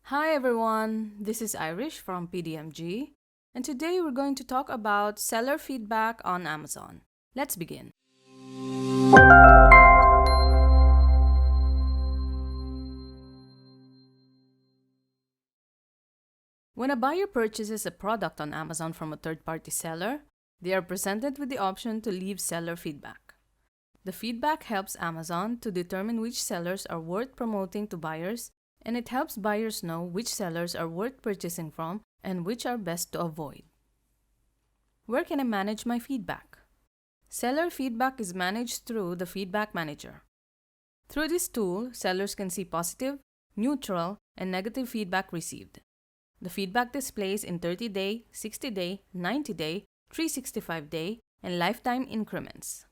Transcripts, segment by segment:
Hi everyone, this is Irish from pdmg, and today we're going to talk about seller feedback on Amazon. Let's begin. When a buyer purchases a product on Amazon from a third-party seller, they are presented with the option to leave seller feedback. The feedback helps Amazon to determine which sellers are worth promoting to buyers, and it helps buyers know which sellers are worth purchasing from and which are best to avoid. Where can I manage my feedback? Seller feedback is managed through the Feedback Manager. Through this tool, sellers can see positive, neutral, and negative feedback received. The feedback displays in 30-day, 60-day, 90-day, 365-day, and lifetime increments.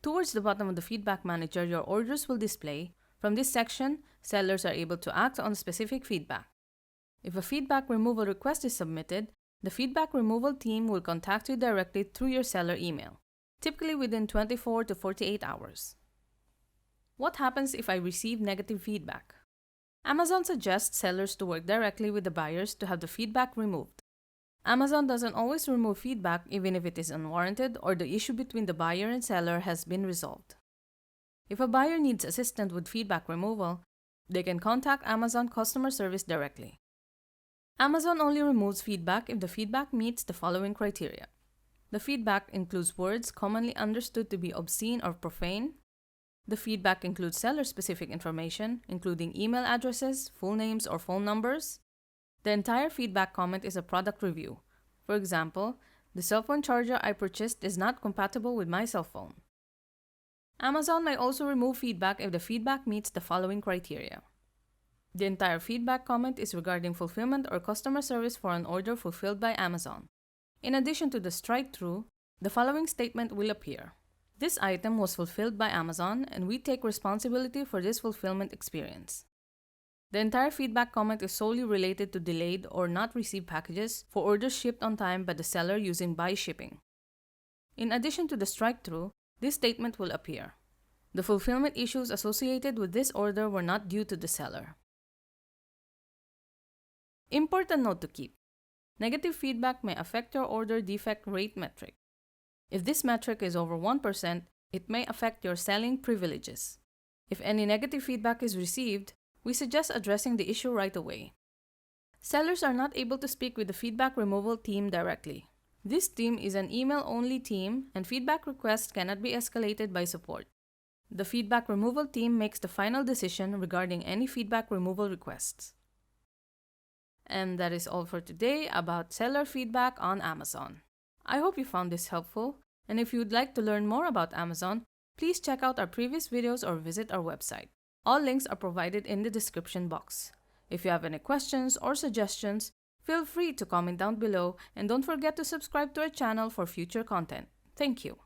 Towards the bottom of the Feedback Manager, your orders will display. From this section, sellers are able to act on specific feedback. If a feedback removal request is submitted, the feedback removal team will contact you directly through your seller email, typically within 24 to 48 hours. What happens if I receive negative feedback? Amazon suggests sellers to work directly with the buyers to have the feedback removed. Amazon doesn't always remove feedback even if it is unwarranted or the issue between the buyer and seller has been resolved. If a buyer needs assistance with feedback removal, they can contact Amazon customer service directly. Amazon only removes feedback if the feedback meets the following criteria. The feedback includes words commonly understood to be obscene or profane. The feedback includes seller-specific information, including email addresses, full names, or phone numbers. The entire feedback comment is a product review. For example, the cell phone charger I purchased is not compatible with my cell phone. Amazon may also remove feedback if the feedback meets the following criteria. The entire feedback comment is regarding fulfillment or customer service for an order fulfilled by Amazon. In addition to the strike-through, the following statement will appear. This item was fulfilled by Amazon, and we take responsibility for this fulfillment experience. The entire feedback comment is solely related to delayed or not received packages for orders shipped on time by the seller using buy shipping. In addition to the strike-through, this statement will appear. The fulfillment issues associated with this order were not due to the seller. Important note to keep. Negative feedback may affect your order defect rate metric. If this metric is over 1%, it may affect your selling privileges. If any negative feedback is received, we suggest addressing the issue right away. Sellers are not able to speak with the feedback removal team directly. This team is an email-only team, and feedback requests cannot be escalated by support. The feedback removal team makes the final decision regarding any feedback removal requests. And that is all for today about seller feedback on Amazon. I hope you found this helpful, and if you would like to learn more about Amazon, please check out our previous videos or visit our website. All links are provided in the description box. If you have any questions or suggestions, feel free to comment down below, and don't forget to subscribe to our channel for future content. Thank you.